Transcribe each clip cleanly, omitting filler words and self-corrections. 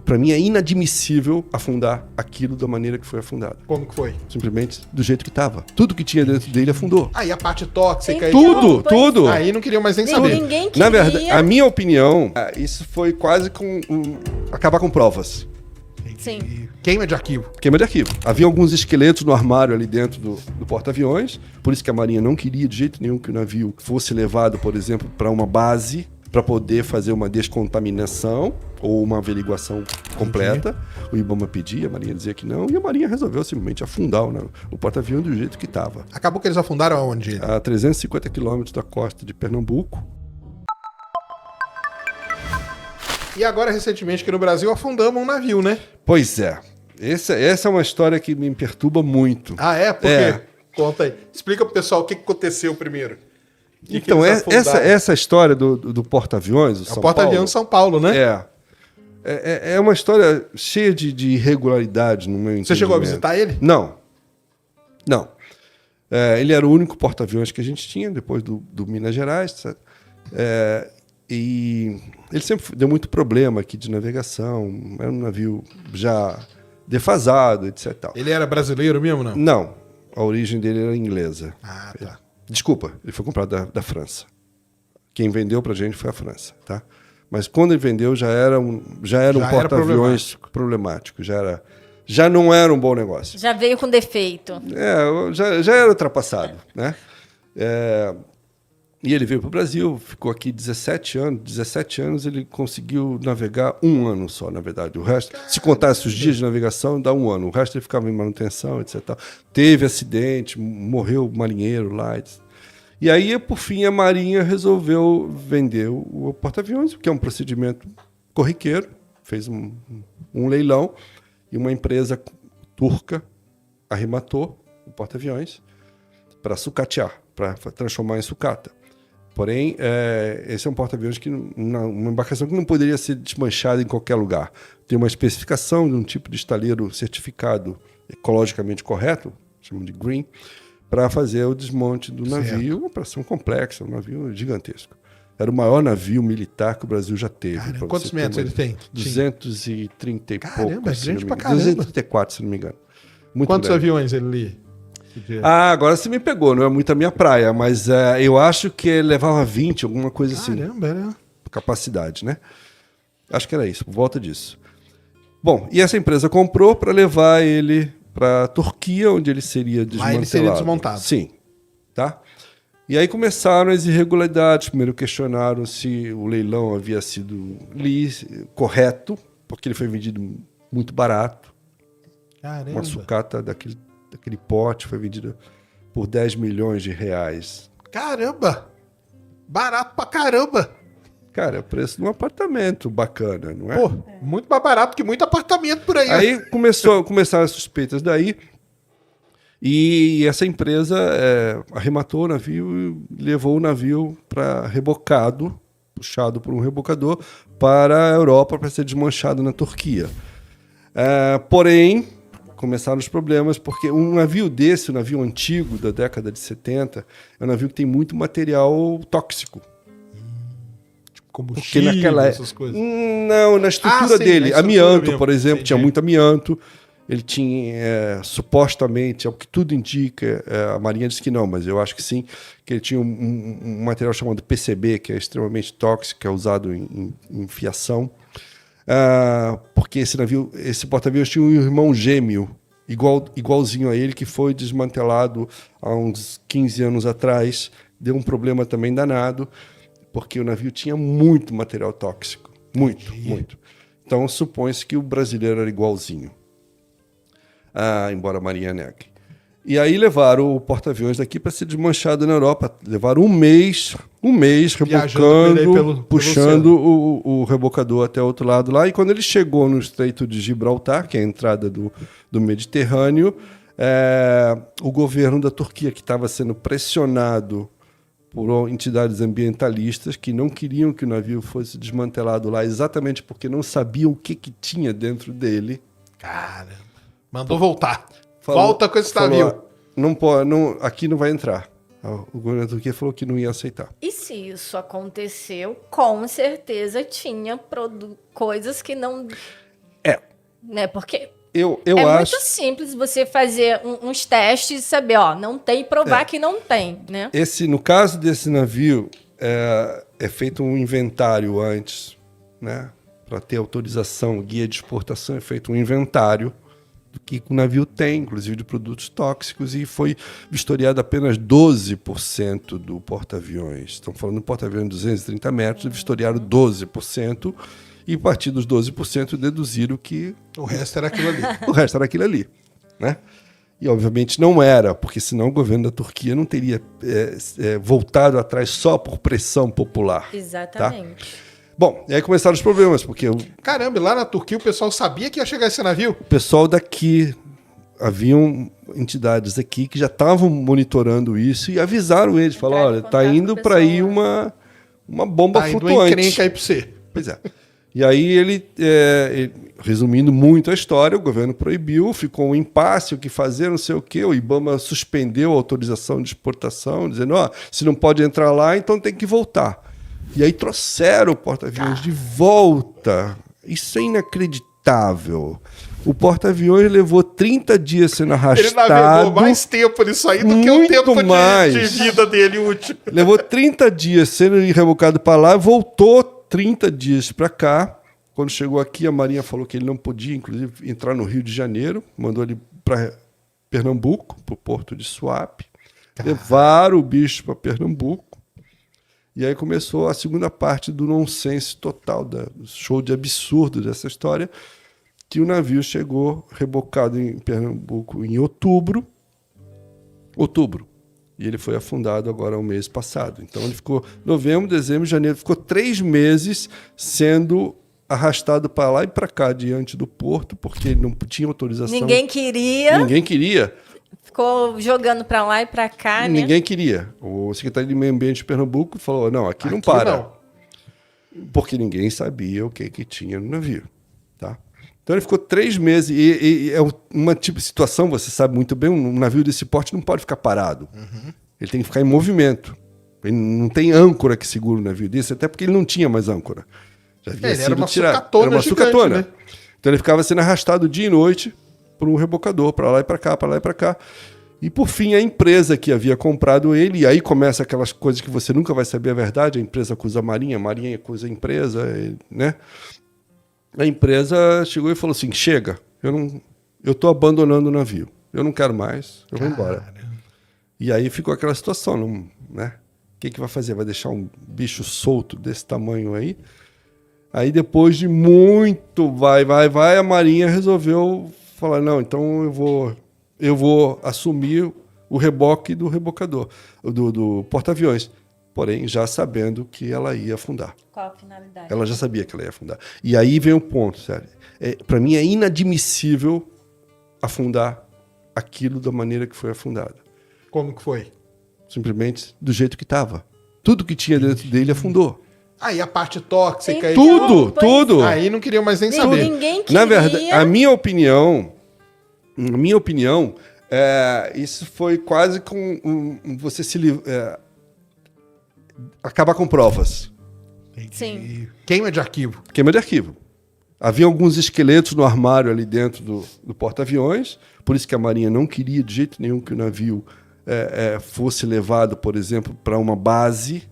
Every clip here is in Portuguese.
Para mim é inadmissível afundar aquilo da maneira que foi afundado. Como que foi? Simplesmente do jeito que estava. Tudo que tinha dentro dele afundou. Aí a parte tóxica aí. Tudo, tudo. Aí não queriam mais nem saber. Ninguém queria. Na verdade, a minha opinião, isso foi quase acabar com provas. Sim. Queima de arquivo. Queima de arquivo. Havia alguns esqueletos no armário ali dentro do porta-aviões, por isso que a Marinha não queria de jeito nenhum que o navio fosse levado, por exemplo, para uma base para poder fazer uma descontaminação ou uma averiguação completa. O IBAMA pedia, a Marinha dizia que não, e a Marinha resolveu simplesmente afundar o porta-avião do jeito que estava. Acabou que eles afundaram aonde? A 350 quilômetros da costa de Pernambuco. E agora, recentemente, aqui no Brasil, afundamos um navio, né? Pois é. Essa é uma história que me perturba muito. Ah, é? Por quê? Conta aí. Explica pro pessoal o que aconteceu primeiro. Então, essa história do porta-aviões... É o porta-avião de São Paulo, né? É uma história cheia de irregularidades no meu entendimento. Você chegou a visitar ele? Não. Ele era o único porta-aviões que a gente tinha, depois do Minas Gerais. E ele sempre deu muito problema aqui de navegação. Era um navio já defasado, etc. Tal. Ele era brasileiro mesmo, não? Não. A origem dele era inglesa. Ah, tá. Desculpa, ele foi comprado da França. Quem vendeu pra gente foi a França, tá? Mas quando ele vendeu já era um porta-aviões problemático. Já não era um bom negócio. Já veio com defeito. Já era ultrapassado, né? E ele veio para o Brasil, ficou aqui 17 anos. 17 anos ele conseguiu navegar um ano só, na verdade. O resto, se contasse os dias de navegação, dá um ano. O resto ele ficava em manutenção, etc. Teve acidente, morreu o marinheiro lá. Etc. E aí, por fim, a Marinha resolveu vender o porta-aviões, que é um procedimento corriqueiro. Fez um leilão e uma empresa turca arrematou o porta-aviões para sucatear, para transformar em sucata. Porém, esse é um porta-aviões uma embarcação que não poderia ser desmanchada em qualquer lugar. Tem uma especificação de um tipo de estaleiro certificado ecologicamente correto, chamam de green, para fazer o desmonte do navio. Uma operação complexa, um navio gigantesco. Era o maior navio militar que o Brasil já teve. Caramba, quantos metros ele tem? 230 e caramba, pouco. É grande pra caramba. 234, se não me engano. Muito quantos grande. aviões ele lia? Agora você me pegou, não é muito a minha praia, mas eu acho que ele levava 20, alguma coisa assim. Caramba, era. Capacidade, né? Acho que era isso, por volta disso. Bom, e essa empresa comprou para levar ele para a Turquia, onde ele seria desmantelado. Lá ele seria desmontado. Sim, tá? E aí começaram as irregularidades. Primeiro questionaram se o leilão havia sido correto, porque ele foi vendido muito barato. Caramba. Uma sucata daquele pote foi vendida por 10 milhões de reais. Caramba! Barato pra caramba! Cara, é o preço de um apartamento bacana, não é? Pô, muito mais barato que muito apartamento por aí. Aí começaram as suspeitas daí, e essa empresa arrematou o navio e levou o navio para rebocado, puxado por um rebocador, para a Europa para ser desmanchado na Turquia. Porém, começaram os problemas, porque um navio desse, um navio antigo da década de 70, é um navio que tem muito material tóxico. Combustível, essas coisas. Não, na estrutura dele. Amianto, mesmo, por exemplo, tinha muito amianto. Ele tinha, supostamente, é o que tudo indica, a Marinha disse que não, mas eu acho que sim, que ele tinha um material chamado PCB, que é extremamente tóxico, que é usado em fiação. Porque esse porta-aviões tinha um irmão gêmeo, igualzinho a ele, que foi desmantelado há uns 15 anos atrás. Deu um problema também danado, porque o navio tinha muito material tóxico. Muito. Então, supõe-se que o brasileiro era igualzinho. Embora a Marinha negue. E aí levaram o porta-aviões daqui para ser desmanchado na Europa. Levaram um mês rebocando, puxando o rebocador até o outro lado lá. E quando ele chegou no Estreito de Gibraltar, que é a entrada do Mediterrâneo, o governo da Turquia, que estava sendo pressionado por entidades ambientalistas que não queriam que o navio fosse desmantelado lá, exatamente porque não sabiam o que tinha dentro dele. Caramba. Mandou voltar. Volta com esse navio. Aqui não vai entrar. O governo da Turquia falou que não ia aceitar. E se isso aconteceu, com certeza tinha coisas que não Né? Porque Eu é acho... muito simples você fazer uns testes e saber, ó, não tem e provar que não tem, né? No caso desse navio, é feito um inventário antes, né? Para ter autorização, guia de exportação, é feito um inventário do que o navio tem, inclusive de produtos tóxicos, e foi vistoriado apenas 12% do porta-aviões. Estamos falando do porta-aviões de 230 metros, vistoriaram 12%, e a partir dos 12% deduziram que O resto era aquilo ali. o resto era aquilo ali, né? E obviamente não era, porque senão o governo da Turquia não teria voltado atrás só por pressão popular. Exatamente. Bom, e aí começaram os problemas, porque o Caramba, e lá na Turquia o pessoal sabia que ia chegar esse navio? pessoal daqui, haviam entidades aqui que já estavam monitorando isso e avisaram eles, falaram, Entraram em olha, tá contato indo com o para aí pessoal uma bomba Tá indo flutuante. encrenca aí pra você. Pois é. E aí resumindo muito a história, o governo proibiu, ficou um impasse, o que fazer, não sei o quê. O IBAMA suspendeu a autorização de exportação, dizendo, ó, se não pode entrar lá, então tem que voltar. E aí trouxeram o porta-aviões de volta. Isso é inacreditável. O porta-aviões levou 30 dias sendo Ele arrastado. navegou mais tempo nisso aí do que o Muito tempo mais. de vida dele útil. Levou 30 dias sendo rebocado para lá, voltou 30 dias para cá. Quando chegou aqui, a Marinha falou que ele não podia, inclusive, entrar no Rio de Janeiro. Mandou ele para Pernambuco, para o porto de Suape. Levaram o bicho para Pernambuco. E aí começou a segunda parte do nonsense total, do show de absurdo dessa história, que o navio chegou rebocado em Pernambuco em outubro. E ele foi afundado agora o mês passado. Então ele ficou novembro, dezembro, janeiro, ficou 3 meses sendo arrastado para lá e para cá diante do porto, porque ele não tinha autorização. Ninguém queria, Ninguém queria. ficou jogando pra lá e pra cá, né? Ninguém queria. O secretário de Meio Ambiente de Pernambuco falou, não, aqui não Aqui para. não. Porque ninguém sabia o que tinha no navio. Tá? Então ele ficou 3 meses. E é uma tipo de situação, você sabe muito bem, um navio desse porte não pode ficar parado. Ele tem que ficar em movimento. Ele não tem âncora que segura o navio desse, até porque ele não tinha mais âncora. Já havia Ele era sido uma tirado. sucatona Era uma gigante, sucatona. né? Então ele ficava sendo arrastado dia e noite por um rebocador, para lá e para cá, para lá e para cá. E por fim, a empresa que havia comprado ele, e aí começa aquelas coisas que você nunca vai saber a verdade, a empresa acusa a Marinha acusa a empresa, né? A empresa chegou e falou assim, chega, eu estou abandonando o navio, eu não quero mais, eu vou embora. E aí ficou aquela situação, né? O que vai fazer? Vai deixar um bicho solto desse tamanho aí? Aí depois de muito vai, a Marinha resolveu falar, não, então eu vou assumir o reboque do rebocador, do porta-aviões. Porém, já sabendo que ela ia afundar. Qual a finalidade? Ela já sabia que ela ia afundar. E aí vem o ponto, sério. Para mim é inadmissível afundar aquilo da maneira que foi afundado. Como que foi? Simplesmente do jeito que estava. Tudo que tinha dentro dele afundou. Aí a parte tóxica... Tudo, pois tudo. Aí não queriam mais nem saber. Ninguém queria. Na verdade, a minha opinião, isso foi quase com você acabar com provas. Sim. Queima de arquivo. Queima de arquivo. Havia alguns esqueletos no armário ali dentro do porta-aviões, por isso que a Marinha não queria de jeito nenhum que o navio fosse levado, por exemplo, para uma base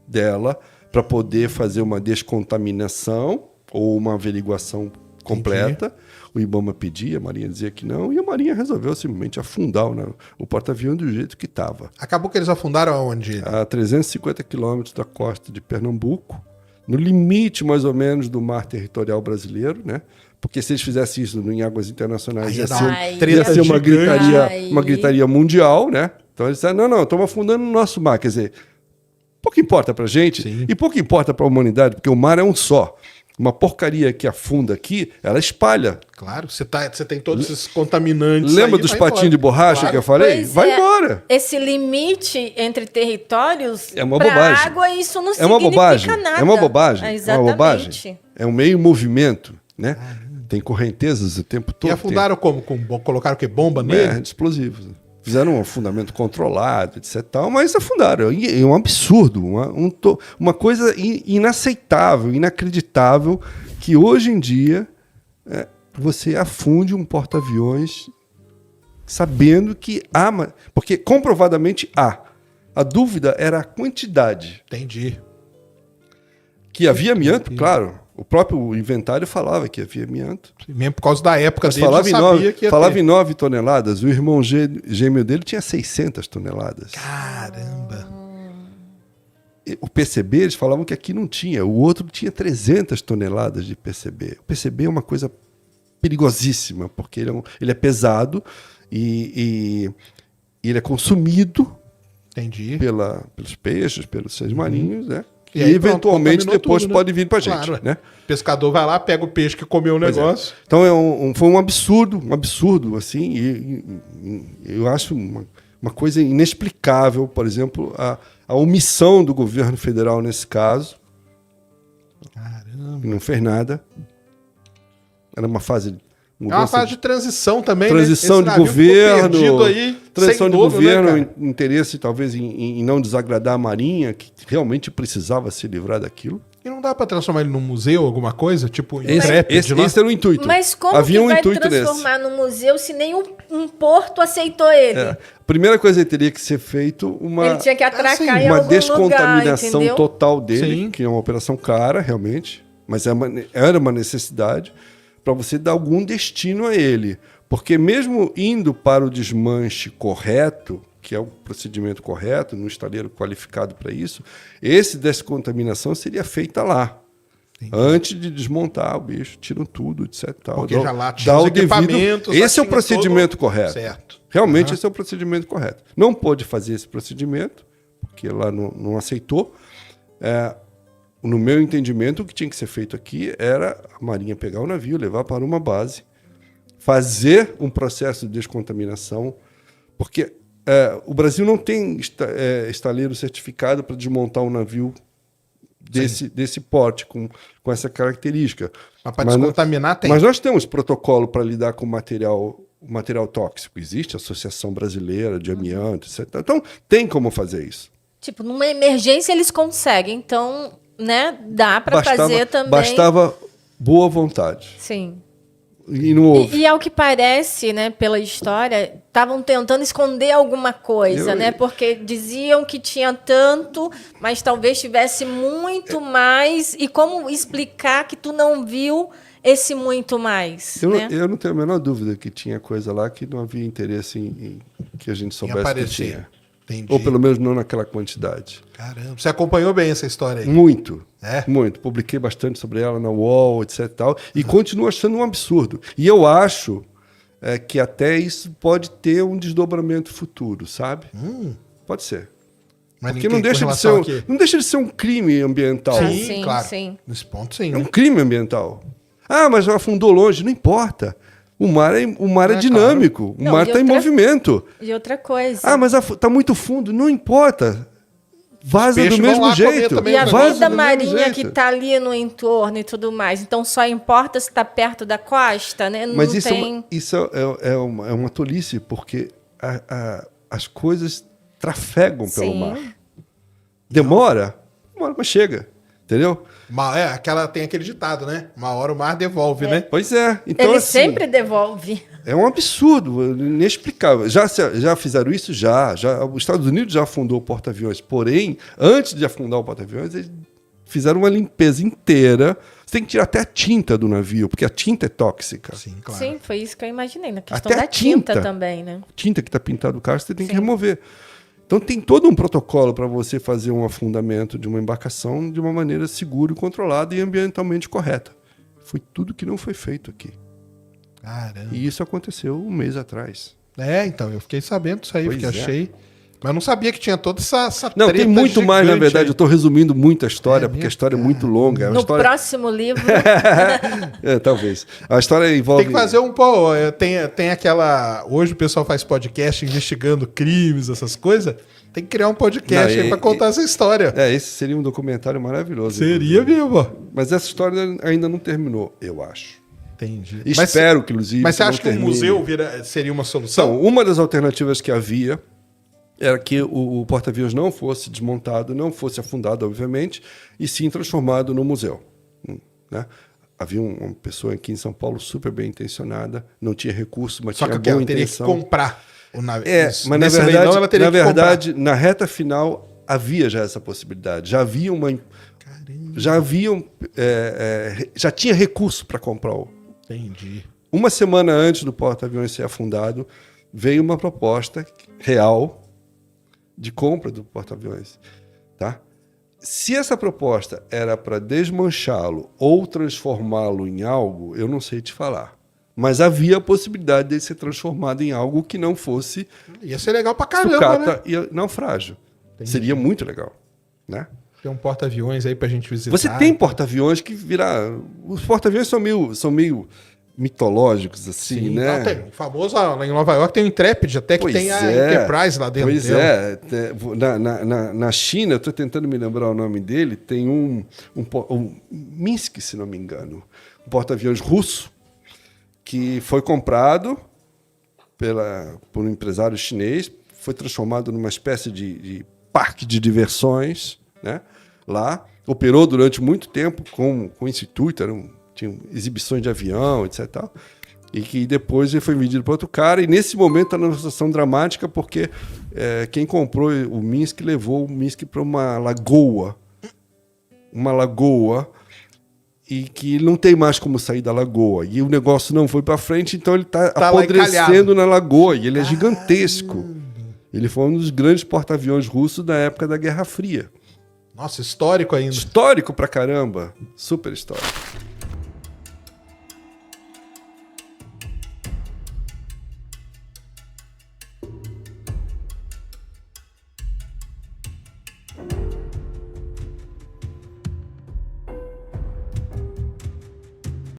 dela, para poder fazer uma descontaminação ou uma averiguação completa. O IBAMA pedia, a Marinha dizia que não, e a Marinha resolveu simplesmente afundar o porta-aviões do jeito que estava. Acabou que eles afundaram aonde? A 350 quilômetros da costa de Pernambuco, no limite mais ou menos do mar territorial brasileiro, né? Porque se eles fizessem isso em águas internacionais, Aí ia ia ser, dar Ai, ia ser uma gigante. gritaria mundial, né? Então eles disseram, não, estamos afundando no nosso mar. Quer dizer, pouco importa pra gente. Sim. E pouco importa pra humanidade, porque o mar é um só. Uma porcaria que afunda aqui, ela espalha. Claro, você tem todos esses contaminantes. Lembra aí, dos vai patinhos embora. de borracha Claro. que eu falei? Pois Vai é. embora. Esse limite entre territórios É uma pra bobagem. água, isso não É uma significa bobagem. nada. É uma bobagem. É uma Exatamente. bobagem. É um meio movimento, né? Tem correntezas o tempo todo. E afundaram como? Colocaram o quê? Bomba nele? De explosivos. Fizeram um afundamento controlado, etc. Tal, mas afundaram. E é um absurdo, uma coisa inaceitável, inacreditável, que hoje em dia você afunde um porta-aviões sabendo que há... Porque comprovadamente há. A dúvida era a quantidade. Entendi. Que havia amianto, claro. O próprio inventário falava que havia amianto. Mesmo por causa da época Mas dele, falava, já em sabia 9, que ia falava ter. em 9 toneladas. O irmão gêmeo dele tinha 600 toneladas. Caramba. O PCB, eles falavam que aqui não tinha. O outro tinha 300 toneladas de PCB. O PCB é uma coisa perigosíssima, porque ele é pesado e ele é consumido Entendi. pelos peixes, pelos seres marinhos, né? E E, aí, pronto, eventualmente contaminou depois tudo, né? pode vir pra gente, Claro. né? O pescador vai lá, pega o peixe que comeu o Pois é. negócio. Então foi um absurdo, assim, e eu acho uma coisa inexplicável, por exemplo, a omissão do governo federal nesse caso. Caramba. E não fez nada. Era uma fase de É uma mudança fase de transição também, transição né? de Esse navio ficou governo, perdido aí, transição sem de dono, governo, né, cara? interesse talvez em não desagradar a Marinha, que realmente precisava se livrar daquilo. E não dá pra transformar ele num museu, alguma coisa? Tipo, Esse lá? era o intuito. Mas como Havia que um vai intuito transformar no museu se nem um porto aceitou ele? É. A primeira coisa que teria que ser feito Ele tinha que atracar sim, em uma algum descontaminação lugar, entendeu? total dele, Sim. que é uma operação cara, realmente, mas era uma necessidade para você dar algum destino a ele. Porque mesmo indo para o desmanche correto, que é o procedimento correto, num estaleiro qualificado para isso, esse descontaminação seria feita lá. Entendi. Antes de desmontar o bicho, tiram tudo, etc. Tal. Porque já lá tinha Dá os o devido... equipamentos, lá Esse é o tinha procedimento todo- correto. Certo. Realmente Aham. esse é o procedimento correto. Não pôde fazer esse procedimento, porque lá não aceitou. No meu entendimento, o que tinha que ser feito aqui era a Marinha pegar o navio, levar para uma base, fazer um processo de descontaminação, porque o Brasil não tem estaleiro certificado para desmontar um navio desse porte, com essa característica. Mas para descontaminar tem. Mas nós temos protocolo para lidar com material tóxico. Existe a Associação Brasileira de Amianto, etc. Então, tem como fazer isso. Tipo, numa emergência eles conseguem, então, né, dá pra fazer também. Bastava boa vontade. Sim. E não houve. E ao que parece, né, pela história, estavam tentando esconder alguma coisa, né? Porque diziam que tinha tanto, mas talvez tivesse muito mais. E como explicar que tu não viu esse muito mais, né? Eu não tenho a menor dúvida que tinha coisa lá que não havia interesse em que a gente soubesse que aparecer. tinha. Entendi. Ou pelo menos não naquela quantidade. Caramba. Você acompanhou bem essa história aí? Muito. É? Muito. Publiquei bastante sobre ela na UOL, etc. e tal, e continuo achando um absurdo. E eu acho que até isso pode ter um desdobramento futuro, sabe? Pode ser. Mas Porque ninguém- com relação a quê? não deixa de ser um crime ambiental. Sim, Sim, claro. sim. Nesse ponto, sim. É um Né? crime ambiental. Ah, mas afundou longe. Não importa. O mar é dinâmico. Não, O mar e está em outra- movimento. E outra coisa. Ah, mas está muito fundo. Não importa. Vaza peixes do vão mesmo lá comer jeito. também E a os Vaza vida do mesmo marinha que jeito. tá ali no entorno e tudo mais. Então só importa se tá perto da costa, né? Mas não isso, tem... isso é uma tolice, porque as coisas trafegam pelo Sim. mar. Demora, mas chega. Entendeu? Tem aquele ditado, né? Uma hora o mar devolve, né? Pois é. Então, Ele assim, sempre devolve. é um absurdo, inexplicável. Já fizeram isso? Já. Os Estados Unidos já afundou o porta-aviões. Porém, antes de afundar o porta-aviões, eles fizeram uma limpeza inteira. Você tem que tirar até a tinta do navio, porque a tinta é tóxica. Sim, claro. Sim, foi isso que eu imaginei. Na questão Até a da tinta tinta. também, né? A tinta que está pintada no carro, você tem que remover. Então tem todo um protocolo para você fazer um afundamento de uma embarcação de uma maneira segura, controlada e ambientalmente correta. Foi tudo que não foi feito aqui. Caramba. E isso aconteceu um mês atrás. Então, eu fiquei sabendo disso aí, Pois porque é. achei. Mas eu não sabia que tinha toda essa Não, treta tem muito mais, na gigante verdade. aí. Eu estou resumindo muito a história, porque a mesmo? história é muito longa. É uma No história... próximo livro, talvez. A história envolve... Tem que fazer um pô. Tem aquela. Hoje o pessoal faz podcast investigando crimes, essas coisas. Tem que criar um podcast Não, aí pra contar essa história. Esse seria um documentário maravilhoso. Seria inclusive. mesmo. Mas essa história ainda não terminou, eu acho. Entendi. Espero que, inclusive, Mas você não acha que um termine. museu seria uma solução? Então, uma das alternativas que havia era que o porta-aviões não fosse desmontado, não fosse afundado, obviamente, e sim transformado no museu. Né? havia uma pessoa aqui em São Paulo super bem intencionada, não tinha recurso, mas Só tinha que boa ela teria intenção. que comprar o navio. Mas na Nesse verdade, leilão ela teria que comprar. na reta final havia já essa possibilidade. Já havia já tinha recurso para comprar. Entendi. Uma semana antes do porta-aviões ser afundado, veio uma proposta real de compra do porta-aviões, tá? Se essa proposta era para desmanchá-lo ou transformá-lo em algo, eu não sei te falar. Mas havia a possibilidade de ser transformado em algo que não fosse Ia ser legal pra caramba, sucata né? e naufrágio. Entendi. Seria muito legal, né? Tem um porta-aviões aí pra gente visitar. Você tem porta-aviões que virar... Os porta-aviões são meio mitológicos, assim, Sim, né? não, tem. O famoso lá em Nova York tem o Intrepid, até que Pois tem a é. Enterprise lá dentro. Pois é. Na China, eu estou tentando me lembrar o nome dele, tem um Minsk, se não me engano, um porta-aviões russo que foi comprado por um empresário chinês, foi transformado numa espécie de parque de diversões, né? Lá, operou durante muito tempo com esse intuito, tinha exibições de avião, etc. Tal, e que depois ele foi vendido para outro cara, e nesse momento está numa situação dramática, porque quem comprou o Minsk levou o Minsk para uma lagoa, e que não tem mais como sair da lagoa, e o negócio não foi para frente, então ele está apodrecendo na lagoa, e ele é gigantesco. Ele foi um dos grandes porta-aviões russos da época da Guerra Fria. Nossa, histórico ainda. Histórico pra caramba. Super histórico.